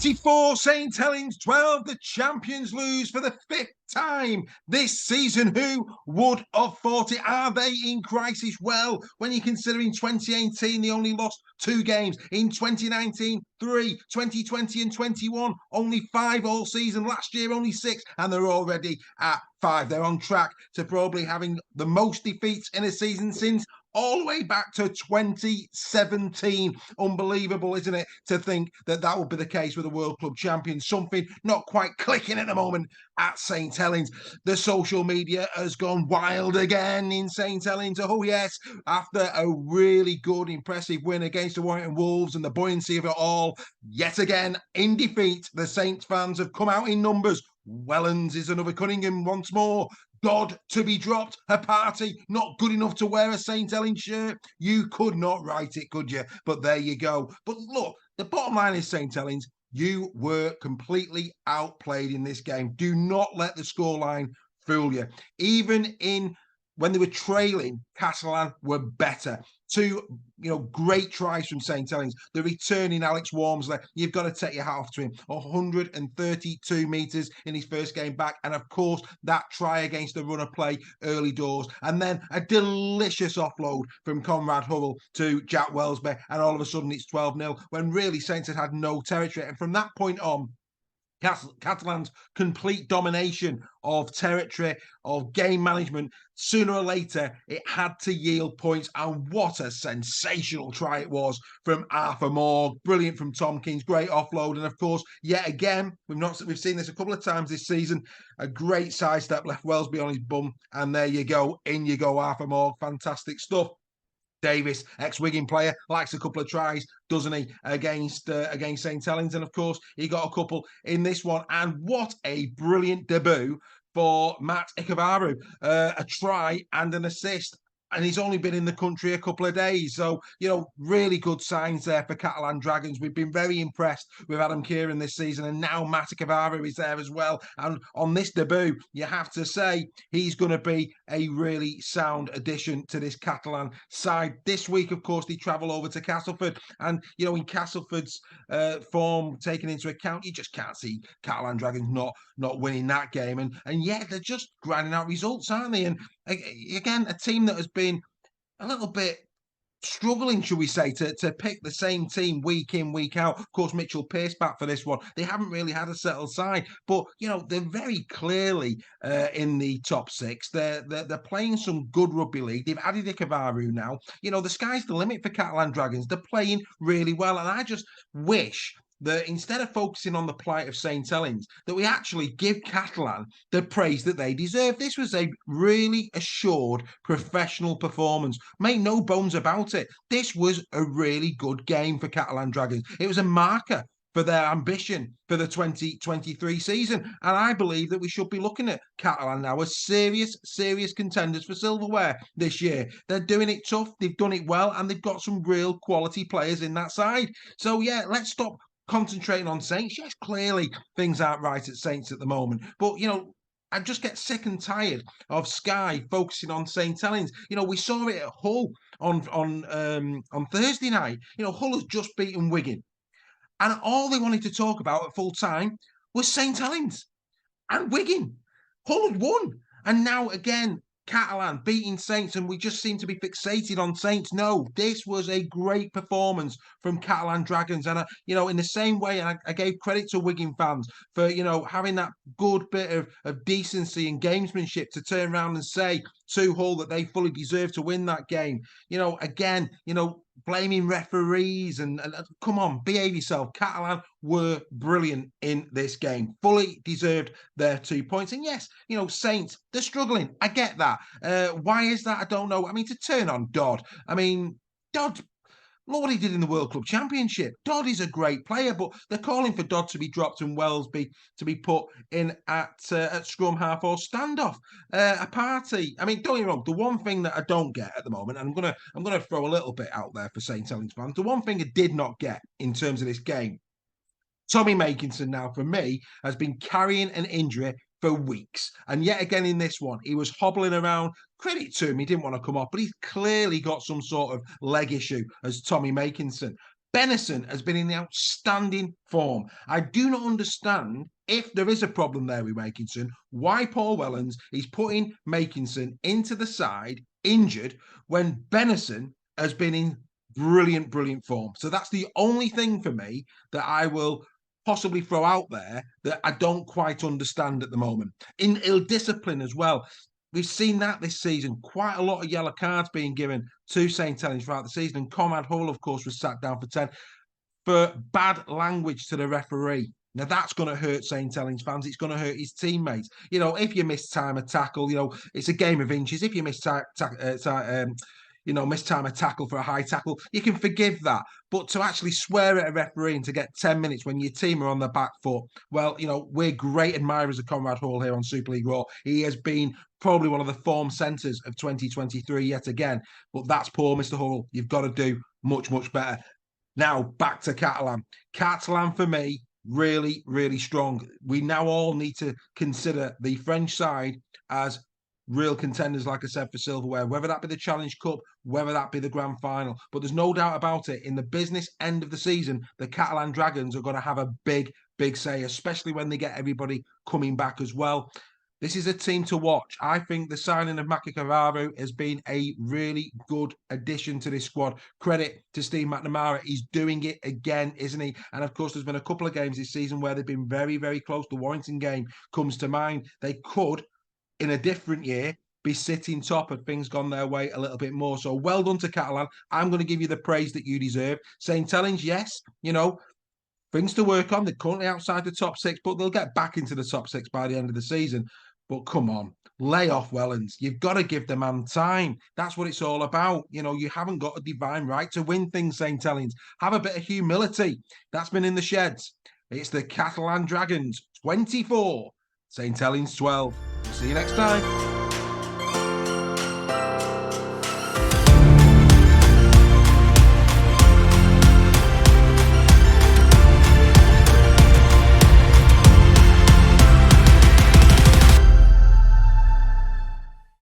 24, St Helens 12. The champions lose for the 5th time this season. Who would have thought it? Are they in crisis? Well, when you consider in 2018 they only lost 2 games, in 2019 3, 2020 and 21 only 5 all season, last year only 6, and they're already at 5. They're on track to probably having the most defeats in a season since all the way back to 2017. Unbelievable, isn't it, to think that that would be the case with the World Club Champions. Something not quite clicking at the moment at St Helens. The social media has gone wild again in St Helens. Oh yes, after a really good, impressive win against the Warrington Wolves and the buoyancy of it all, yet again in defeat, the Saints fans have come out in numbers. Helens is another Cunningham once more. God to be dropped, a party not good enough to wear a St Helens shirt. You could not write it, could you? But there you go. But look, the bottom line is St Helens, you were completely outplayed in this game. Do not let the scoreline fool you. Even when they were trailing, Catalan were better. 2, great tries from St Helens. The returning Alex Walmsley, you've got to take your hat off to him. 132 metres in his first game back. And of course, that try against the runner play early doors. And then a delicious offload from Conrad Hurrell to Jack Wellesby. And all of a sudden it's 12-0 when really Saints had no territory. And from that point on, Catalan's complete domination of territory, of game management, sooner or later, it had to yield points. And what a sensational try it was from Arthur Moore. Brilliant from Tompkins, great offload. And of course, yet again, we've seen this a couple of times this season, a great sidestep left Wellesby on his bum. And there you go, in you go, Arthur Moore. Fantastic stuff. Davis, ex-Wigan player, likes a couple of tries, doesn't he, against St Helens? And of course, he got a couple in this one. And what a brilliant debut for Matt Ikavaru. A try and an assist. And he's only been in the country a couple of days. So, really good signs there for Catalan Dragons. We've been very impressed with Adam Kieran this season. And now Matt Ikavaru is there as well. And on this debut, you have to say he's going to be a really sound addition to this Catalan side. This week, of course, they travel over to Castleford. And, in Castleford's form taken into account, you just can't see Catalan Dragons not winning that game. And yet they're just grinding out results, aren't they? And again, a team that has been a little bit struggling, should we say, to pick the same team week in, week out. Of course, Mitchell Pearce back for this one. They haven't really had a settled side, but they're very clearly in the top 6. They're playing some good rugby league. They've added Ikavaru now. The sky's the limit for Catalan Dragons. They're playing really well, and I just wish that instead of focusing on the plight of St Helens, that we actually give Catalan the praise that they deserve. This was a really assured professional performance. Make no bones about it. This was a really good game for Catalan Dragons. It was a marker for their ambition for the 2023 season. And I believe that we should be looking at Catalan now as serious contenders for silverware this year. They're doing it tough, they've done it well, and they've got some real quality players in that side. So yeah, let's stop concentrating on Saints. Yes, clearly things aren't right at Saints at the moment, but I just get sick and tired of Sky focusing on St Helens. We saw it at Hull on Thursday night. Hull has just beaten Wigan, and all they wanted to talk about at full time was St Helens and Wigan. Hull had won, and now again Catalan beating Saints, and we just seem to be fixated on Saints. No, this was a great performance from Catalan Dragons. And, in the same way, I gave credit to Wigan fans for, having that good bit of decency and gamesmanship to turn around and say to Hull that they fully deserve to win that game. Again, blaming referees and come on, behave yourself. Catalan were brilliant in this game, fully deserved their 2 points. And yes, Saints, they're struggling. I get that. Why is that? I don't know. I mean, to turn on Dodd. Dodd, look what he did in the World Club Championship. Dodd is a great player, but they're calling for Dodd to be dropped and Wellesby to be put in at scrum half or standoff. A party. I mean, don't get me wrong. The one thing that I don't get at the moment, and I'm gonna throw a little bit out there for St Helens fans. The one thing I did not get in terms of this game, Tommy Makinson now for me has been carrying an injury for weeks. And yet again in this one, he was hobbling around. Credit to him, he didn't want to come off, but he's clearly got some sort of leg issue as Tommy Makinson. Benison has been in outstanding form. I do not understand, if there is a problem there with Makinson, why Paul Wellens is putting Makinson into the side injured when Benison has been in brilliant, brilliant form. So that's the only thing for me that I will possibly throw out there that I don't quite understand at the moment. In ill discipline as well. We've seen that this season. Quite a lot of yellow cards being given to St Helens throughout the season. And Conrad Hull, of course, was sat down for 10 for bad language to the referee. Now that's going to hurt St Helens fans. It's going to hurt his teammates. You know, if you miss time a tackle, you know it's a game of inches. If you miss miss time a tackle for a high tackle, you can forgive that. But to actually swear at a referee and to get 10 minutes when your team are on the back foot, well, we're great admirers of Conrad Hall here on Super League Raw. He has been probably one of the form centres of 2023 yet again. But that's poor, Mr. Hall. You've got to do much, much better. Now, back to Catalan. Catalan, for me, really, really strong. We now all need to consider the French side as real contenders, like I said, for silverware, whether that be the Challenge Cup, whether that be the Grand Final. But there's no doubt about it, in the business end of the season, the Catalan Dragons are going to have a big, big say, especially when they get everybody coming back as well. This is a team to watch. I think the signing of Maka Carraro has been a really good addition to this squad. Credit to Steve McNamara. He's doing it again, isn't he? And of course, there's been a couple of games this season where they've been very, very close. The Warrington game comes to mind. They could, in a different year, be sitting top had things gone their way a little bit more. So well done to Catalan. I'm going to give you the praise that you deserve. St. Helens, yes, things to work on. They're currently outside the top six, but they'll get back into the top six by the end of the season. But come on, lay off Wellens. You've got to give the man time. That's what it's all about. You haven't got a divine right to win things, St. Helens. Have a bit of humility. That's been in the sheds. It's the Catalan Dragons, 24, St. Helens 12. See you next time.